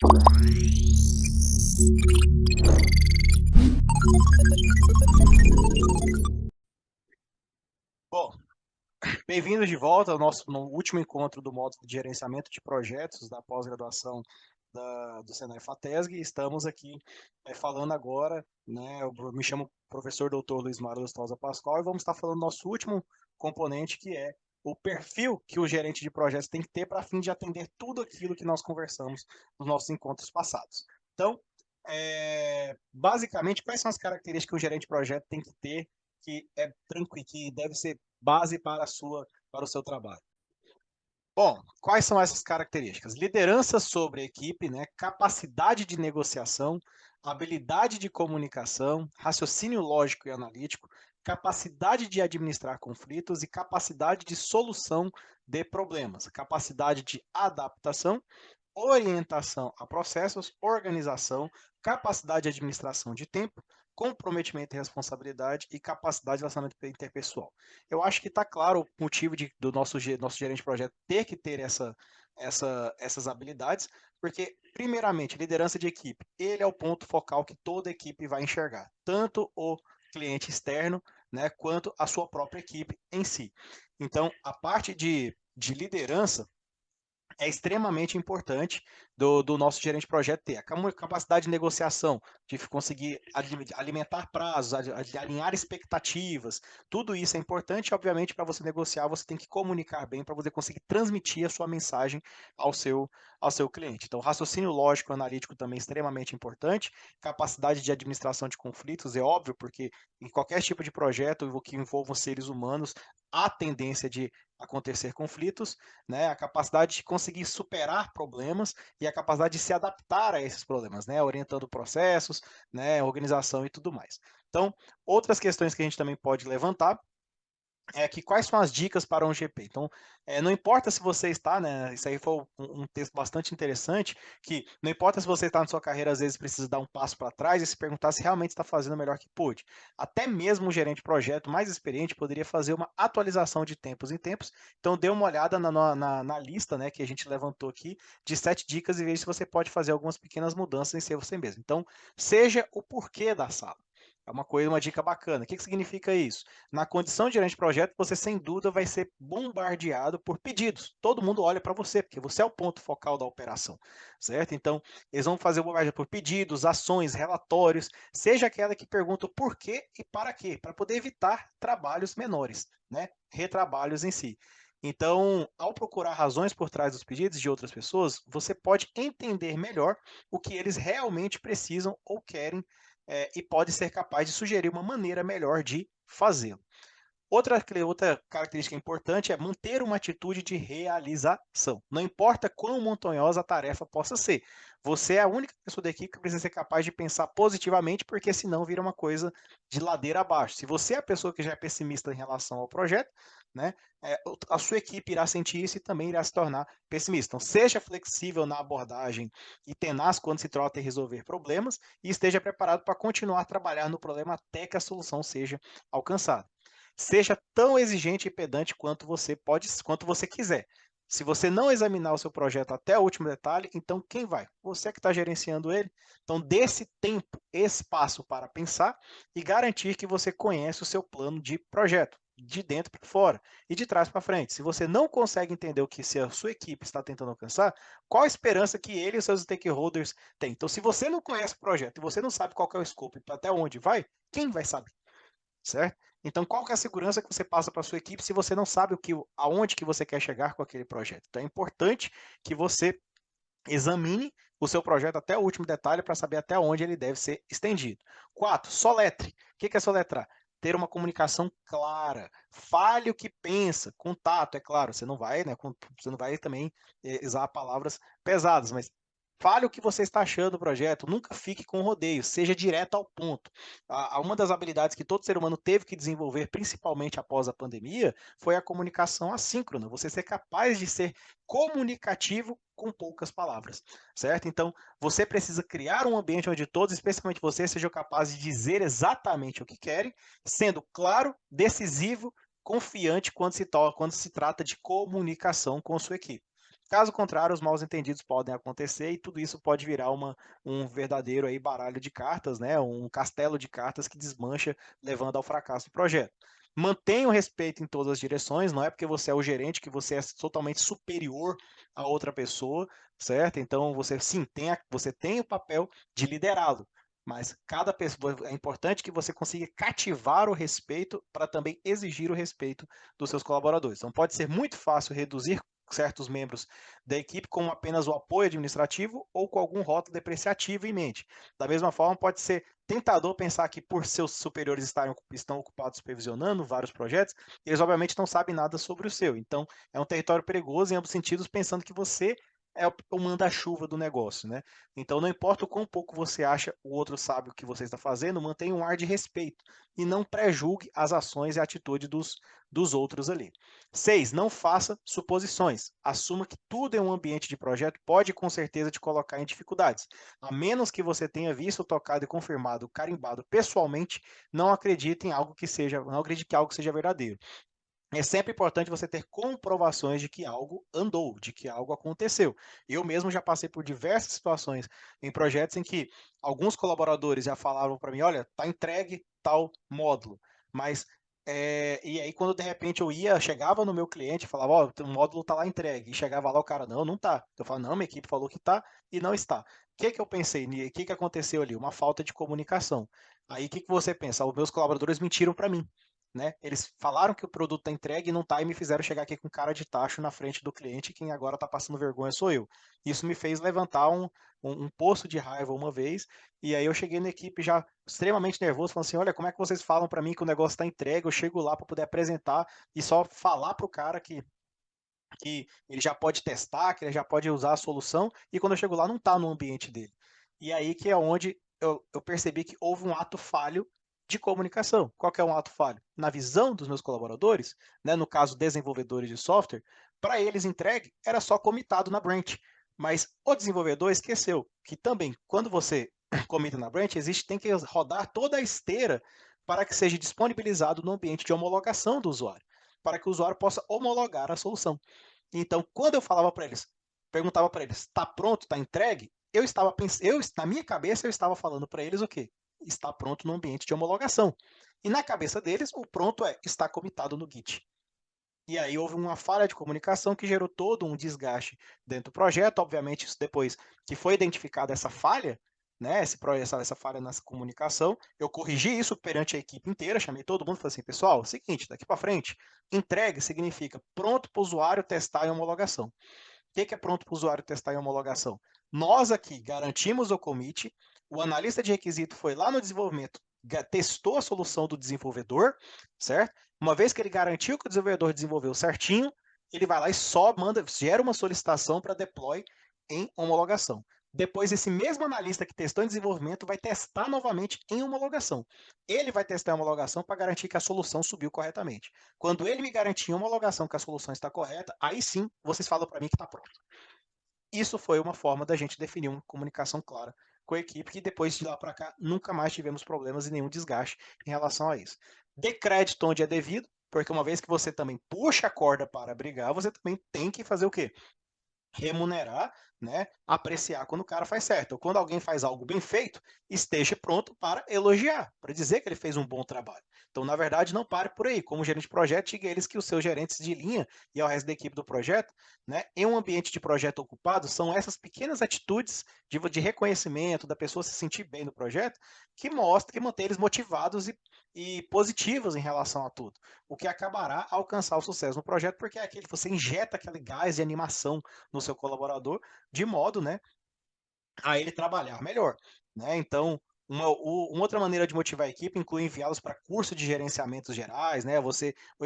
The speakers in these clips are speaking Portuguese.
Bom, bem-vindos de volta ao nosso no último encontro do módulo de gerenciamento de projetos da pós-graduação do Senai FATESG. Estamos aqui falando agora, né? Eu me chamo professor Dr. Luiz Mário Lustosa Pascoal e vamos estar falando do nosso último componente, que é o perfil que o gerente de projetos tem que ter para fim de atender tudo aquilo que nós conversamos nos nossos encontros passados. Então, basicamente, quais são as características que o gerente de projeto tem que ter que é tranquilo, que deve ser base para o seu trabalho? Bom, quais são essas características? Liderança sobre a equipe, né? Capacidade de negociação, habilidade de comunicação, raciocínio lógico e analítico, capacidade de administrar conflitos e capacidade de solução de problemas, capacidade de adaptação, orientação a processos, organização, capacidade de administração de tempo, comprometimento e responsabilidade e capacidade de relacionamento interpessoal. Eu acho que está claro o motivo do nosso gerente de projeto ter que ter essas habilidades, porque, primeiramente, liderança de equipe, ele é o ponto focal que toda equipe vai enxergar, tanto o cliente externo, né, quanto a sua própria equipe em si. Então, a parte de liderança é extremamente importante do nosso gerente de projeto ter a capacidade de negociação, de conseguir alimentar prazos, alinhar expectativas, tudo isso é importante. Obviamente, para você negociar, você tem que comunicar bem para você conseguir transmitir a sua mensagem ao seu cliente. Então, raciocínio lógico, analítico também é extremamente importante, capacidade de administração de conflitos, é óbvio, porque em qualquer tipo de projeto que envolva seres humanos, há tendência de acontecer conflitos, né? A capacidade de conseguir superar problemas e a capacidade de se adaptar a esses problemas, né? Orientando processos, né? Organização e tudo mais. Então, outras questões que a gente também pode levantar que quais são as dicas para um GP. Então, não importa se você está, né, isso aí foi um texto bastante interessante, que não importa se você está na sua carreira, às vezes precisa dar um passo para trás e se perguntar se realmente está fazendo o melhor que pôde. Até mesmo um gerente de projeto mais experiente poderia fazer uma atualização de tempos em tempos. Então, dê uma olhada na lista, né, que a gente levantou aqui, de 7 dicas e veja se você pode fazer algumas pequenas mudanças em ser você mesmo. Então, seja o porquê da sala. É uma coisa, uma dica bacana. O que significa isso? Na condição de gerente de projeto, você sem dúvida vai ser bombardeado por pedidos. Todo mundo olha para você, porque você é o ponto focal da operação, certo? Então, eles vão fazer o bombardeio por pedidos, ações, relatórios, seja aquela que pergunta o porquê e para quê, para poder evitar trabalhos menores, né? Retrabalhos em si. Então, ao procurar razões por trás dos pedidos de outras pessoas, você pode entender melhor o que eles realmente precisam ou querem e pode ser capaz de sugerir uma maneira melhor de fazê-lo. Outra característica importante é manter uma atitude de realização. Não importa quão montanhosa a tarefa possa ser, você é a única pessoa da equipe que precisa ser capaz de pensar positivamente, porque senão vira uma coisa de ladeira abaixo. Se você é a pessoa que já é pessimista em relação ao projeto, né, a sua equipe irá sentir isso e também irá se tornar pessimista. Então, seja flexível na abordagem e tenaz quando se trata de resolver problemas e esteja preparado para continuar a trabalhar no problema até que a solução seja alcançada. Seja tão exigente e pedante quanto você quiser. Se você não examinar o seu projeto até o último detalhe, então quem vai? Você que está gerenciando ele. Então, dê esse tempo, espaço para pensar e garantir que você conhece o seu plano de projeto, de dentro para fora e de trás para frente. Se você não consegue entender o que a sua equipe está tentando alcançar, qual a esperança que ele e os seus stakeholders têm? Então, se você não conhece o projeto e você não sabe qual é o escopo e até onde vai, quem vai saber? Certo? Então, qual que é a segurança que você passa para a sua equipe se você não sabe aonde que você quer chegar com aquele projeto? Então, é importante que você examine o seu projeto até o último detalhe para saber até onde ele deve ser estendido. 4. Soletre. O que é soletrar? Ter uma comunicação clara. Fale o que pensa, com tato, é claro. Você não vai, né, você não vai também usar palavras pesadas, mas fale o que você está achando do projeto, nunca fique com rodeio, seja direto ao ponto. Uma das habilidades que todo ser humano teve que desenvolver, principalmente após a pandemia, foi a comunicação assíncrona, você ser capaz de ser comunicativo com poucas palavras, certo? Então, você precisa criar um ambiente onde todos, especialmente você, sejam capazes de dizer exatamente o que querem, sendo claro, decisivo, confiante quando se trata de comunicação com sua equipe. Caso contrário, os mal-entendidos podem acontecer e tudo isso pode virar um verdadeiro aí baralho de cartas, né? Um castelo de cartas que desmancha, levando ao fracasso do projeto. Mantenha o respeito em todas as direções, não é porque você é o gerente que você é totalmente superior a outra pessoa, certo? Então você sim você tem o papel de liderá-lo, mas cada pessoa é importante que você consiga cativar o respeito para também exigir o respeito dos seus colaboradores. Então pode ser muito fácil reduzir certos membros da equipe com apenas o apoio administrativo ou com algum rótulo depreciativo em mente. Da mesma forma, pode ser tentador pensar que por seus superiores estão ocupados supervisionando vários projetos, eles obviamente não sabem nada sobre o seu. Então, é um território perigoso em ambos sentidos, pensando que você é o manda-chuva do negócio, né? Então, não importa o quão pouco você acha o outro sabe o que você está fazendo, mantenha um ar de respeito e não pré-julgue as ações e a atitude dos outros ali. 6. Não faça suposições. Assuma que tudo em um ambiente de projeto pode com certeza te colocar em dificuldades. A menos que você tenha visto, tocado e confirmado, carimbado pessoalmente, não acredite em algo que seja, não acredite que algo seja verdadeiro. É sempre importante você ter comprovações de que algo andou, de que algo aconteceu. Eu mesmo já passei por diversas situações em projetos em que alguns colaboradores já falavam para mim, olha, tá entregue tal módulo, mas e aí quando de repente chegava no meu cliente e falava, ó, o módulo tá lá entregue, e chegava lá o cara, não, não tá. Eu falava, não, minha equipe falou que tá e não está. O que que eu pensei? O que que aconteceu ali? Uma falta de comunicação. Aí o que que você pensa? Os meus colaboradores mentiram para mim. Né? Eles falaram que o produto está entregue e não está, e me fizeram chegar aqui com cara de tacho na frente do cliente, e quem agora está passando vergonha sou eu. Isso me fez levantar um poço de raiva uma vez, e aí eu cheguei na equipe já extremamente nervoso, falando assim, olha, como é que vocês falam para mim que o negócio está entregue, eu chego lá para poder apresentar e só falar para o cara que ele já pode testar, que ele já pode usar a solução, e quando eu chego lá não está no ambiente dele. E aí que é onde eu percebi que houve um ato falho de comunicação. Qual que é um ato falho? Na visão dos meus colaboradores, né, no caso desenvolvedores de software, para eles entregue era só comitado na branch. Mas o desenvolvedor esqueceu que também, quando você comita na branch, tem que rodar toda a esteira para que seja disponibilizado no ambiente de homologação do usuário, para que o usuário possa homologar a solução. Então, quando eu falava para eles, perguntava para eles, está pronto, está entregue? Eu estava pensando, na minha cabeça eu estava falando para eles o quê? Está pronto no ambiente de homologação. E na cabeça deles, o pronto está comitado no Git. E aí houve uma falha de comunicação que gerou todo um desgaste dentro do projeto. Obviamente, isso depois que foi identificada essa falha, né, essa falha nessa comunicação, eu corrigi isso perante a equipe inteira, chamei todo mundo e falei assim, pessoal, seguinte, daqui para frente, entregue significa pronto para o usuário testar em homologação. O que é pronto para o usuário testar em homologação? Nós aqui garantimos o commit, o analista de requisito foi lá no desenvolvimento, testou a solução do desenvolvedor, certo? Uma vez que ele garantiu que o desenvolvedor desenvolveu certinho, ele vai lá e só gera uma solicitação para deploy em homologação. Depois, esse mesmo analista que testou em desenvolvimento vai testar novamente em homologação. Ele vai testar em homologação para garantir que a solução subiu corretamente. Quando ele me garantir em homologação que a solução está correta, aí sim vocês falam para mim que está pronto. Isso foi uma forma da gente definir uma comunicação clara com a equipe, que depois de lá para cá nunca mais tivemos problemas e nenhum desgaste em relação a isso. Dê crédito onde é devido, porque uma vez que você também puxa a corda para brigar, você também tem que fazer o quê? Remunerar, né, apreciar quando o cara faz certo. Ou quando alguém faz algo bem feito, esteja pronto para elogiar, para dizer que ele fez um bom trabalho. Então, na verdade, não pare por aí. Como gerente de projeto, diga a eles que os seus gerentes de linha e ao resto da equipe do projeto, né, em um ambiente de projeto ocupado, são essas pequenas atitudes de reconhecimento, da pessoa se sentir bem no projeto, que mostra, que mantém eles motivados e positivos em relação a tudo. O que acabará a alcançar o sucesso no projeto, porque é aquele que você injeta aquele gás de animação no seu colaborador, de modo, né, a ele trabalhar melhor, né? Então, uma outra maneira de motivar a equipe inclui enviá-los para cursos de gerenciamentos gerais, né? Ou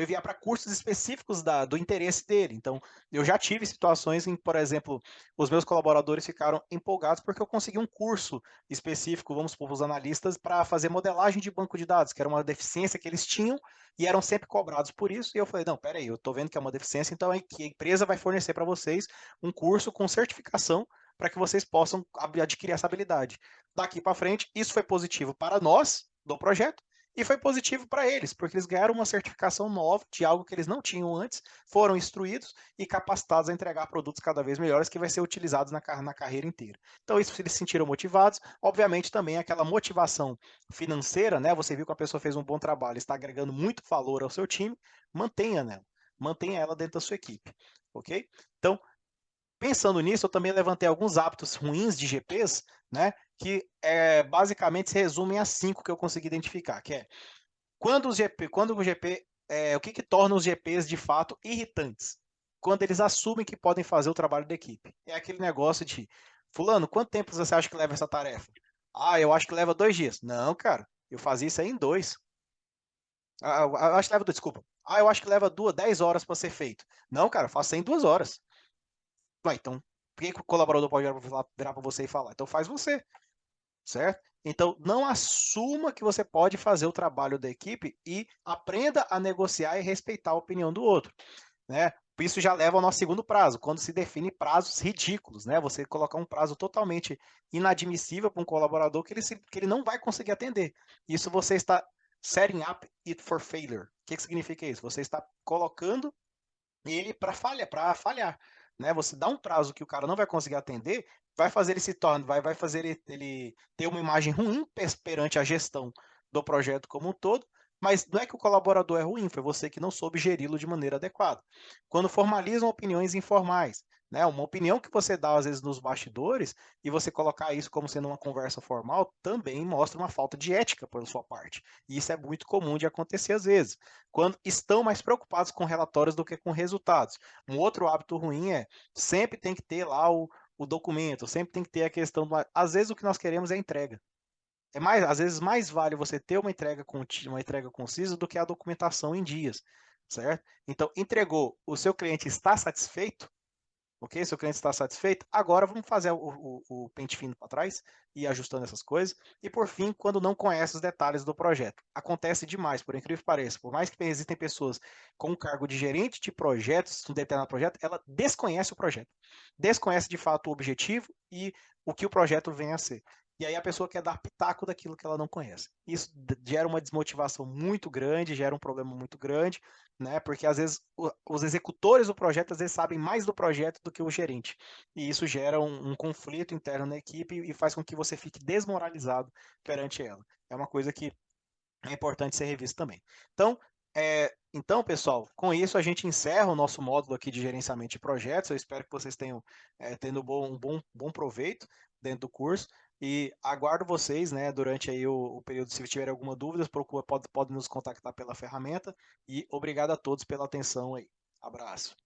enviar para cursos específicos do interesse dele. Então, eu já tive situações em, por exemplo, os meus colaboradores ficaram empolgados porque eu consegui um curso específico, vamos supor, os analistas, para fazer modelagem de banco de dados, que era uma deficiência que eles tinham e eram sempre cobrados por isso. E eu falei, não, peraí, eu estou vendo que é uma deficiência, então a empresa vai fornecer para vocês um curso com certificação para que vocês possam adquirir essa habilidade. Daqui para frente, isso foi positivo para nós do projeto E foi positivo para eles, porque eles ganharam uma certificação nova de algo que eles não tinham antes, foram instruídos e capacitados a entregar produtos cada vez melhores que vai ser utilizados na carreira inteira. Então, isso eles se sentiram motivados. Obviamente, também aquela motivação financeira, né? Você viu que a pessoa fez um bom trabalho, está agregando muito valor ao seu time, mantenha nela, mantenha ela dentro da sua equipe, ok? Então, pensando nisso, eu também levantei alguns hábitos ruins de GPs, né? Que basicamente se resumem a 5 que eu consegui identificar, que é quando o GP, o que que torna os GPs de fato irritantes? Quando eles assumem que podem fazer o trabalho da equipe. É aquele negócio de, fulano, quanto tempo você acha que leva essa tarefa? Ah, eu acho que leva 2 dias. Não, cara, eu fazia isso aí em 2. Eu acho que leva, desculpa. Ah, eu acho que leva 10 horas para ser feito. Não, cara, eu faço isso aí em 2 horas. Ué, então, por que que o colaborador pode virar para você e falar? Então faz você, certo? Então, não assuma que você pode fazer o trabalho da equipe e aprenda a negociar e respeitar a opinião do outro, né? Isso já leva ao nosso segundo prazo, quando se define prazos ridículos, né? Você colocar um prazo totalmente inadmissível para um colaborador que ele não vai conseguir atender. Isso você está setting up it for failure. O que que significa isso? Você está colocando ele para falhar, né? Você dá um prazo que o cara não vai conseguir atender, vai fazer ele se tornar, vai fazer ele ter uma imagem ruim perante a gestão do projeto como um todo, mas não é que o colaborador é ruim, foi você que não soube geri-lo de maneira adequada. Quando formalizam opiniões informais, né? Uma opinião que você dá às vezes nos bastidores e você colocar isso como sendo uma conversa formal também mostra uma falta de ética por sua parte. E isso é muito comum de acontecer às vezes quando estão mais preocupados com relatórios do que com resultados. Um outro hábito ruim é sempre tem que ter lá o documento, sempre tem que ter a questão do. Às vezes o que nós queremos é entrega. Às vezes mais vale você ter uma entrega concisa do que a documentação em dias, certo? Então, entregou, o seu cliente está satisfeito, ok? Seu cliente está satisfeito, agora vamos fazer o pente fino para trás e ir ajustando essas coisas. E por fim, quando não conhece os detalhes do projeto. Acontece demais, por incrível que pareça. Por mais que existem pessoas com o cargo de gerente de projetos, um determinado projeto, ela desconhece o projeto. Desconhece de fato o objetivo e o que o projeto vem a ser. E aí a pessoa quer dar pitaco daquilo que ela não conhece. Isso gera uma desmotivação muito grande, gera um problema muito grande, né? Porque às vezes os executores do projeto às vezes sabem mais do projeto do que o gerente. E isso gera um conflito interno na equipe e faz com que você fique desmoralizado perante ela. É uma coisa que é importante ser revisto também. Então, pessoal, com isso a gente encerra o nosso módulo aqui de gerenciamento de projetos. Eu espero que vocês tenham tendo bom proveito dentro do curso. E aguardo vocês, né, durante aí o período, se tiver alguma dúvida, pode nos contactar pela ferramenta. E obrigado a todos pela atenção aí. Abraço.